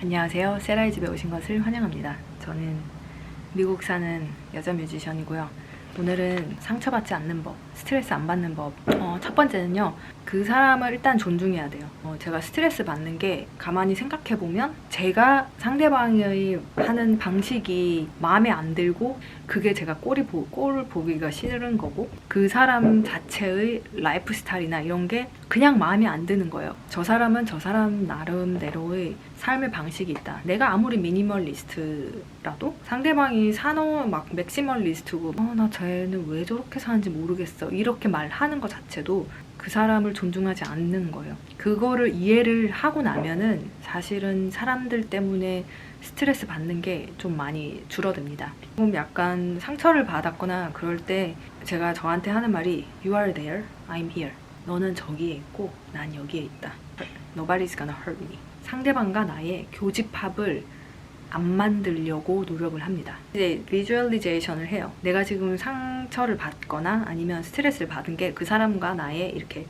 안녕하세요. 세라의 집에 오신 것을 환영합니다. 저는 미국 사는 여자 뮤지션이고요. 오늘은 상처받지 않는 법, 스트레스 안 받는 법. 첫 번째는요. 그 사람을 일단 존중해야 돼요. 제가 스트레스 받는 게 가만히 생각해보면 제가 상대방의 하는 방식이 마음에 안 들고 그게 제가 꼴을 보기가 싫은 거고 그 사람 자체의 라이프 스타일이나 이런 게 그냥 마음에 안 드는 거예요. 저 사람은 저 사람 나름대로의 삶의 방식이 있다. 내가 아무리 미니멀리스트라도 상대방이 막 맥시멀리스트고 나 쟤는 왜 저렇게 사는지 모르겠어 이렇게 말하는 것 자체도 그 사람을 존중하지 않는 거예요. 그거를 이해를 하고 나면은 사실은 사람들 때문에 스트레스 받는 게 좀 많이 줄어듭니다. 좀 약간 상처를 받았거나 그럴 때 제가 저한테 하는 말이 You are there, I'm here. 너는 저기에 있고 난 여기에 있다. Nobody's gonna hurt me. 상대방과 나의 교집합을 안 만들려고 노력을 합니다. 이제 비주얼리제이션을 해요. 내가 지금 상처를 받거나 아니면 스트레스를 받은 게 그 사람과 나의 이렇게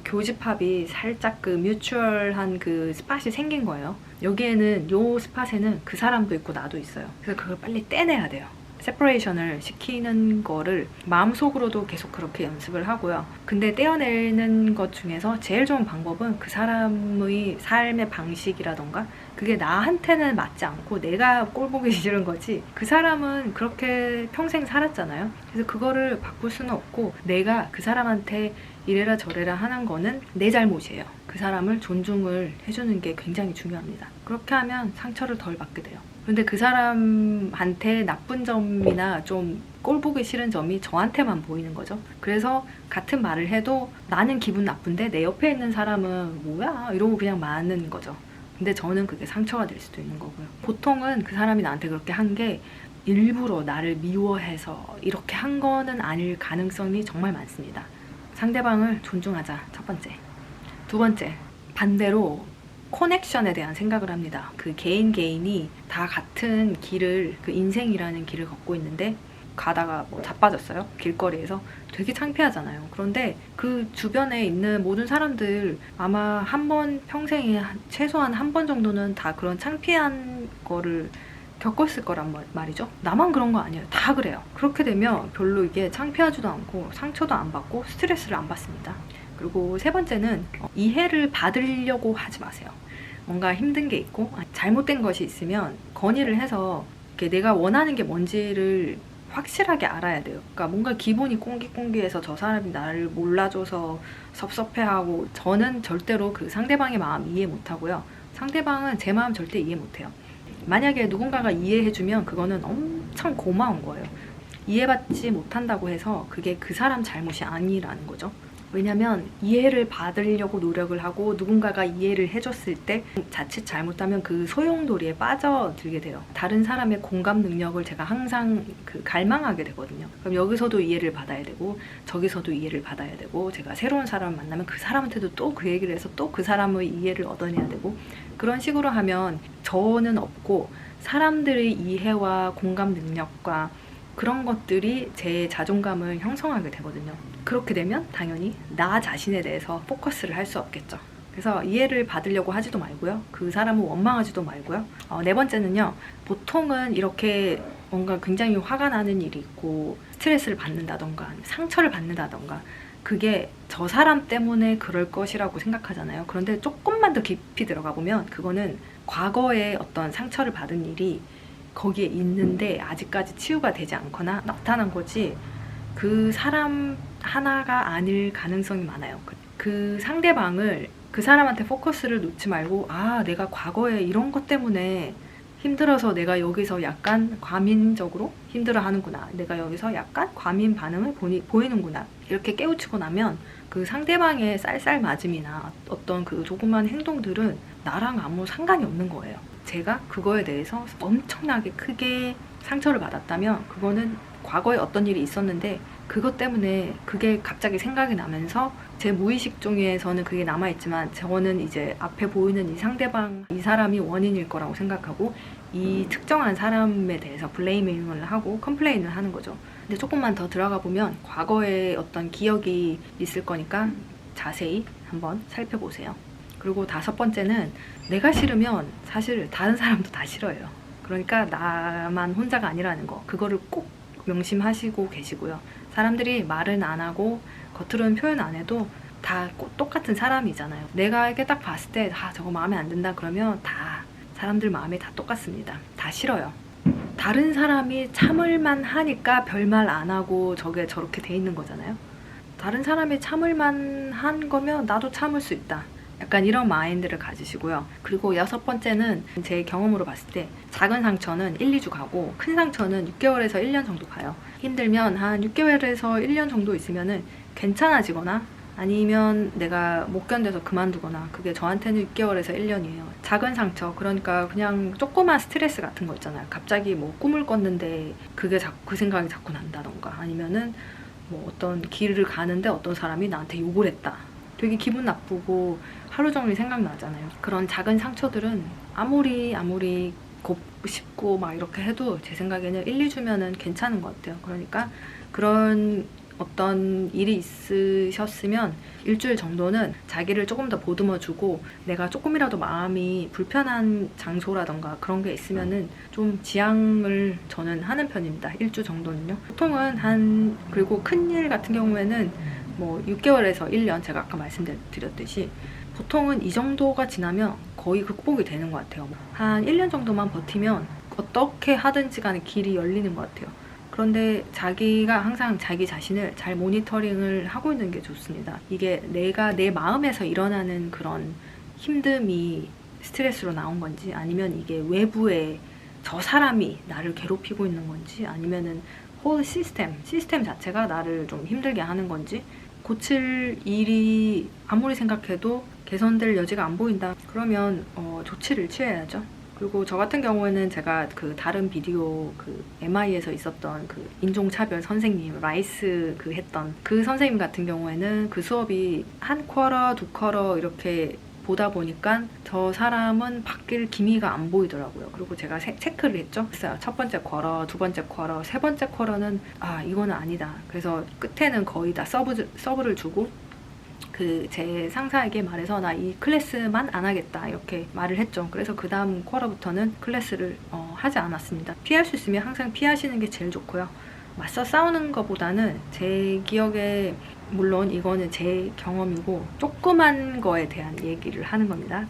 교집합이 살짝 그 뮤추얼한 그 스팟이 생긴 거예요. 여기에는 요 스팟에는 그 사람도 있고 나도 있어요. 그래서 그걸 빨리 떼내야 돼요. 세퍼레이션을 시키는 거를 마음속으로도 계속 그렇게 연습을 하고요. 근데 떼어내는 것 중에서 제일 좋은 방법은 그 사람의 삶의 방식이라던가 그게 나한테는 맞지 않고 내가 꼴 보기 싫은 거지 그 사람은 그렇게 평생 살았잖아요. 그래서 그거를 바꿀 수는 없고 내가 그 사람한테 이래라 저래라 하는 거는 내 잘못이에요. 그 사람을 존중을 해주는 게 굉장히 중요합니다. 그렇게 하면 상처를 덜 받게 돼요. 근데 그 사람한테 나쁜 점이나 좀 꼴보기 싫은 점이 저한테만 보이는 거죠. 그래서 같은 말을 해도 나는 기분 나쁜데 내 옆에 있는 사람은 뭐야 이러고 그냥 마는 거죠. 근데 저는 그게 상처가 될 수도 있는 거고요. 보통은 그 사람이 나한테 그렇게 한 게 일부러 나를 미워해서 이렇게 한 거는 아닐 가능성이 정말 많습니다. 상대방을 존중하자, 첫 번째. 두 번째, 반대로 커넥션에 대한 생각을 합니다. 그 개인이 다 같은 길을, 그 인생이라는 길을 걷고 있는데 가다가 뭐 자빠졌어요. 길거리에서. 되게 창피하잖아요. 그런데 그 주변에 있는 모든 사람들 아마 평생에 최소한 한 번 정도는 다 그런 창피한 거를 겪었을 거란 말이죠. 나만 그런 거 아니에요. 다 그래요. 그렇게 되면 별로 이게 창피하지도 않고 상처도 안 받고 스트레스를 안 받습니다. 그리고 세 번째는 이해를 받으려고 하지 마세요. 뭔가 힘든 게 있고 잘못된 것이 있으면 건의를 해서 내가 원하는 게 뭔지를 확실하게 알아야 돼요. 그러니까 뭔가 기분이 꽁기꽁기해서 저 사람이 나를 몰라줘서 섭섭해하고 저는 절대로 그 상대방의 마음 이해 못하고요. 상대방은 제 마음 절대 이해 못해요. 만약에 누군가가 이해해주면 그거는 엄청 고마운 거예요. 이해받지 못한다고 해서 그게 그 사람 잘못이 아니라는 거죠. 왜냐면 이해를 받으려고 노력을 하고 누군가가 이해를 해줬을 때 자칫 잘못하면 그 소용돌이에 빠져들게 돼요. 다른 사람의 공감 능력을 제가 항상 갈망하게 되거든요. 그럼 여기서도 이해를 받아야 되고 저기서도 이해를 받아야 되고 제가 새로운 사람을 만나면 그 사람한테도 또 그 얘기를 해서 또 그 사람의 이해를 얻어내야 되고 그런 식으로 하면 저는 없고 사람들의 이해와 공감 능력과 그런 것들이 제 자존감을 형성하게 되거든요. 그렇게 되면 당연히 나 자신에 대해서 포커스를 할 수 없겠죠. 그래서 이해를 받으려고 하지도 말고요. 그 사람을 원망하지도 말고요. 네 번째는요. 보통은 이렇게 뭔가 굉장히 화가 나는 일이 있고 스트레스를 받는다던가 상처를 받는다던가 그게 저 사람 때문에 그럴 것이라고 생각하잖아요. 그런데 조금만 더 깊이 들어가 보면 그거는 과거에 어떤 상처를 받은 일이 거기에 있는데 아직까지 치유가 되지 않거나 나타난 거지 그 사람 하나가 아닐 가능성이 많아요. 그 상대방을 그 사람한테 포커스를 놓지 말고 내가 과거에 이런 것 때문에 힘들어서 내가 여기서 약간 과민적으로 힘들어하는구나. 내가 여기서 약간 과민 반응을 보이는구나. 이렇게 깨우치고 나면 그 상대방의 쌀쌀맞음이나 어떤 그 조그만 행동들은 나랑 아무 상관이 없는 거예요. 제가 그거에 대해서 엄청나게 크게 상처를 받았다면 그거는 과거에 어떤 일이 있었는데 그것 때문에 그게 갑자기 생각이 나면서 제 무의식 중에서는 그게 남아있지만 저는 이제 앞에 보이는 이 상대방, 이 사람이 원인일 거라고 생각하고 이 특정한 사람에 대해서 블레이밍을 하고 컴플레인을 하는 거죠. 근데 조금만 더 들어가 보면 과거에 어떤 기억이 있을 거니까 자세히 한번 살펴보세요. 그리고 5번째는 내가 싫으면 사실 다른 사람도 다 싫어요. 그러니까 나만 혼자가 아니라는 거, 그거를 꼭 명심하시고 계시고요. 사람들이 말은 안 하고 겉으로는 표현 안 해도 다 똑같은 사람이잖아요. 내가 이렇게 딱 봤을 때 저거 마음에 안 든다 그러면 다 사람들 마음이 다 똑같습니다. 다 싫어요. 다른 사람이 참을만 하니까 별말 안 하고 저게 저렇게 돼 있는 거잖아요. 다른 사람이 참을만 한 거면 나도 참을 수 있다. 약간 이런 마인드를 가지시고요. 그리고 6번째는 제 경험으로 봤을 때 작은 상처는 1, 2주 가고 큰 상처는 6개월에서 1년 정도 가요. 힘들면 한 6개월에서 1년 정도 있으면은 괜찮아지거나 아니면 내가 못 견뎌서 그만두거나, 그게 저한테는 6개월에서 1년이에요. 작은 상처, 그러니까 그냥 조그만 스트레스 같은 거 있잖아요. 갑자기 뭐 꿈을 꿨는데 그게 그 생각이 자꾸 난다던가, 아니면은 뭐 어떤 길을 가는데 어떤 사람이 나한테 욕을 했다. 되게 기분 나쁘고 하루 종일 생각나잖아요. 그런 작은 상처들은 아무리 곱고 싶고 막 이렇게 해도 제 생각에는 1, 2주면은 괜찮은 것 같아요. 그러니까 그런 어떤 일이 있으셨으면 일주일 정도는 자기를 조금 더 보듬어주고, 내가 조금이라도 마음이 불편한 장소라던가 그런 게 있으면은 좀 지양을 저는 하는 편입니다. 일주 정도는요. 보통은 그리고 큰일 같은 경우에는 뭐 6개월에서 1년, 제가 아까 말씀드렸듯이 보통은 이 정도가 지나면 거의 극복이 되는 것 같아요. 한 1년 정도만 버티면 어떻게 하든지 간에 길이 열리는 것 같아요. 그런데 자기가 항상 자기 자신을 잘 모니터링을 하고 있는 게 좋습니다. 이게 내가 내 마음에서 일어나는 그런 힘듦이 스트레스로 나온 건지, 아니면 이게 외부에 저 사람이 나를 괴롭히고 있는 건지, 아니면은 whole 시스템 자체가 나를 좀 힘들게 하는 건지, 고칠 일이 아무리 생각해도 개선될 여지가 안 보인다. 그러면 조치를 취해야죠. 그리고 저 같은 경우에는 제가 그 다른 비디오 그 MI에서 있었던 그 인종차별 선생님, 라이스 했던 그 선생님 같은 경우에는 그 수업이 한 쿼러, 2쿼러 이렇게 보다 보니까 저 사람은 바뀔 기미가 안 보이더라고요. 그리고 제가 체크를 했죠. 첫 번째 쿼러, 두 번째 쿼러, 세 번째 쿼러는 이거는 아니다. 그래서 끝에는 거의 다 서브를 주고 제 상사에게 말해서 나 이 클래스만 안 하겠다 이렇게 말을 했죠. 그래서 그 다음 쿼러부터는 클래스를 하지 않았습니다. 피할 수 있으면 항상 피하시는 게 제일 좋고요. 맞서 싸우는 것보다는 제 기억에, 물론 이거는 제 경험이고 조그만 거에 대한 얘기를 하는 겁니다.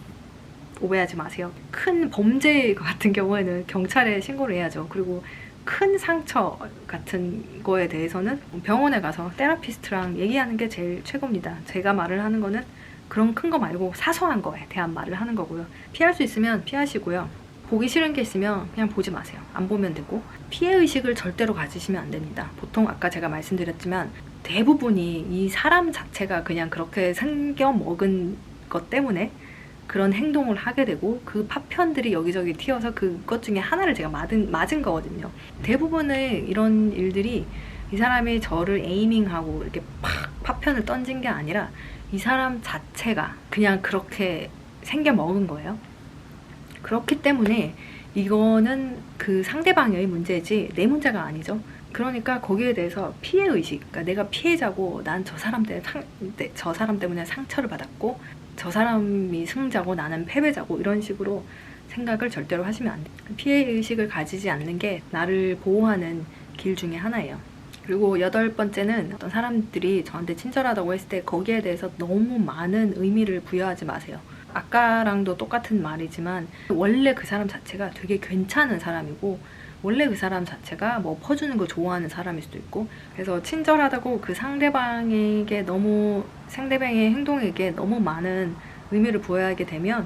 오해하지 마세요. 큰 범죄 같은 경우에는 경찰에 신고를 해야죠. 그리고 큰 상처 같은 거에 대해서는 병원에 가서 테라피스트랑 얘기하는 게 제일 최고입니다. 제가 말을 하는 거는 그런 큰 거 말고 사소한 거에 대한 말을 하는 거고요. 피할 수 있으면 피하시고요. 보기 싫은 게 있으면 그냥 보지 마세요. 안 보면 되고, 피해의식을 절대로 가지시면 안 됩니다. 보통 아까 제가 말씀드렸지만 대부분이 이 사람 자체가 그냥 그렇게 생겨 먹은 것 때문에 그런 행동을 하게 되고, 그 파편들이 여기저기 튀어서 그것 중에 하나를 제가 맞은 거거든요. 대부분의 이런 일들이 이 사람이 저를 에이밍하고 이렇게 팍 파편을 던진 게 아니라 이 사람 자체가 그냥 그렇게 생겨 먹은 거예요. 그렇기 때문에 이거는 그 상대방의 문제지 내 문제가 아니죠. 그러니까 거기에 대해서 피해의식, 그러니까 내가 피해자고 난 저 사람 때문에 상처를 받았고 저 사람이 승자고 나는 패배자고, 이런 식으로 생각을 절대로 하시면 안 돼요. 피해의식을 가지지 않는 게 나를 보호하는 길 중에 하나예요. 그리고 8번째는 어떤 사람들이 저한테 친절하다고 했을 때 거기에 대해서 너무 많은 의미를 부여하지 마세요. 아까랑도 똑같은 말이지만 원래 그 사람 자체가 되게 괜찮은 사람이고, 원래 그 사람 자체가 뭐 퍼주는 거 좋아하는 사람일 수도 있고, 그래서 친절하다고 그 상대방의 행동에게 너무 많은 의미를 부여하게 되면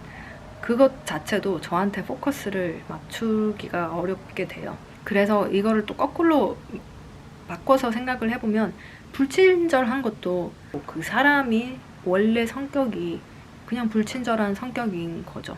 그것 자체도 저한테 포커스를 맞추기가 어렵게 돼요. 그래서 이거를 또 거꾸로 바꿔서 생각을 해보면, 불친절한 것도 그 사람이 원래 성격이 그냥 불친절한 성격인 거죠.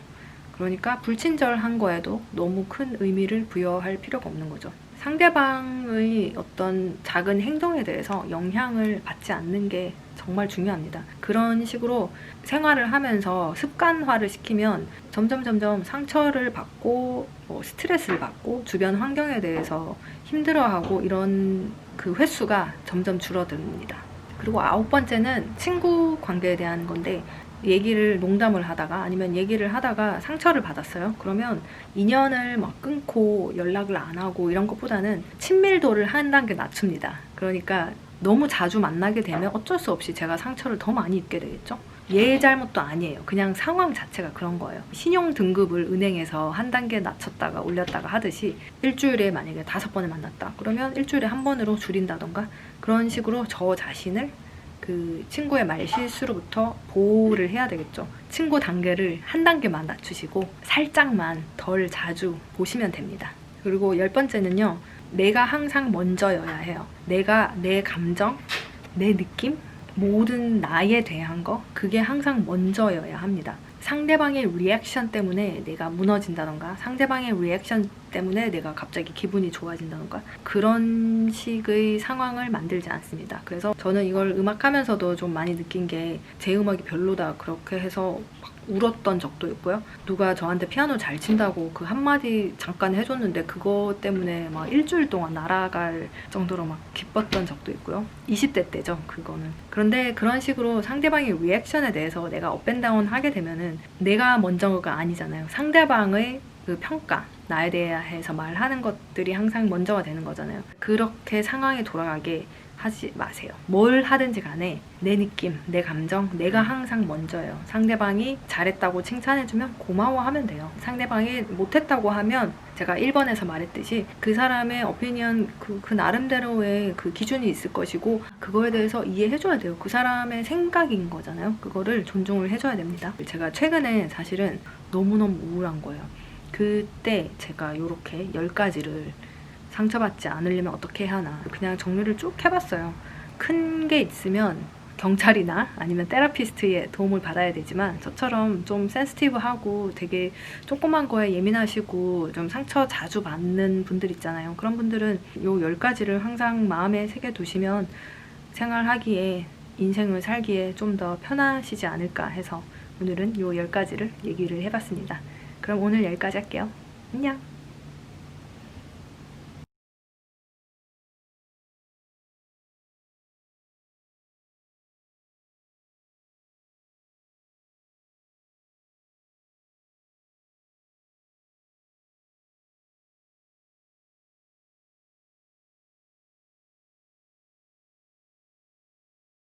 그러니까 불친절한 거에도 너무 큰 의미를 부여할 필요가 없는 거죠. 상대방의 어떤 작은 행동에 대해서 영향을 받지 않는 게 정말 중요합니다. 그런 식으로 생활을 하면서 습관화를 시키면 점점 상처를 받고 스트레스를 받고 주변 환경에 대해서 힘들어하고, 이런 그 횟수가 점점 줄어듭니다. 그리고 9번째는 친구 관계에 대한 건데, 얘기를 농담을 하다가 아니면 얘기를 하다가 상처를 받았어요. 그러면 인연을 막 끊고 연락을 안 하고 이런 것보다는 친밀도를 한 단계 낮춥니다. 그러니까 너무 자주 만나게 되면 어쩔 수 없이 제가 상처를 더 많이 입게 되겠죠. 얘 잘못도 아니에요. 그냥 상황 자체가 그런 거예요. 신용 등급을 은행에서 한 단계 낮췄다가 올렸다가 하듯이 일주일에 만약에 5번을 만났다. 그러면 일주일에 1번으로 줄인다던가 그런 식으로 저 자신을 그 친구의 말실수로부터 보호를 해야 되겠죠. 친구 단계를 한 단계만 낮추시고 살짝만 덜 자주 보시면 됩니다. 그리고 10번째는요. 내가 항상 먼저여야 해요. 내가 내 감정, 내 느낌, 모든 나에 대한 거 그게 항상 먼저여야 합니다. 상대방의 리액션 때문에 내가 무너진다던가 상대방의 리액션 때문에 내가 갑자기 기분이 좋아진다던가 그런 식의 상황을 만들지 않습니다. 그래서 저는 이걸 음악하면서도 좀 많이 느낀 게 제 음악이 별로다 그렇게 해서 막 울었던 적도 있고요. 누가 저한테 피아노 잘 친다고 그 한마디 잠깐 해줬는데 그거 때문에 막 일주일 동안 날아갈 정도로 막 기뻤던 적도 있고요. 20대 때죠, 그거는. 그런데 그런 식으로 상대방의 리액션에 대해서 내가 업앤다운 하게 되면은 내가 먼저가 아니잖아요. 상대방의 그 평가, 나에 대해서 말하는 것들이 항상 먼저가 되는 거잖아요. 그렇게 상황에 돌아가게 하지 마세요. 뭘 하든지 간에 내 느낌, 내 감정, 내가 항상 먼저예요. 상대방이 잘했다고 칭찬해주면 고마워하면 돼요. 상대방이 못했다고 하면 제가 1번에서 말했듯이 그 사람의 오피니언, 그 나름대로의 그 기준이 있을 것이고 그거에 대해서 이해해줘야 돼요. 그 사람의 생각인 거잖아요. 그거를 존중을 해줘야 됩니다. 제가 최근에 사실은 너무너무 우울한 거예요. 그때 제가 이렇게 10가지를 상처받지 않으려면 어떻게 해야 하나 그냥 정리를 쭉 해봤어요. 큰 게 있으면 경찰이나 아니면 테라피스트의 도움을 받아야 되지만 저처럼 좀 센시티브하고 되게 조그만 거에 예민하시고 좀 상처 자주 받는 분들 있잖아요. 그런 분들은 요 10가지를 항상 마음에 새겨두시면 생활하기에 인생을 살기에 좀 더 편하시지 않을까 해서 오늘은 요 10가지를 얘기를 해봤습니다. 그럼 오늘 여기까지 할게요. 안녕!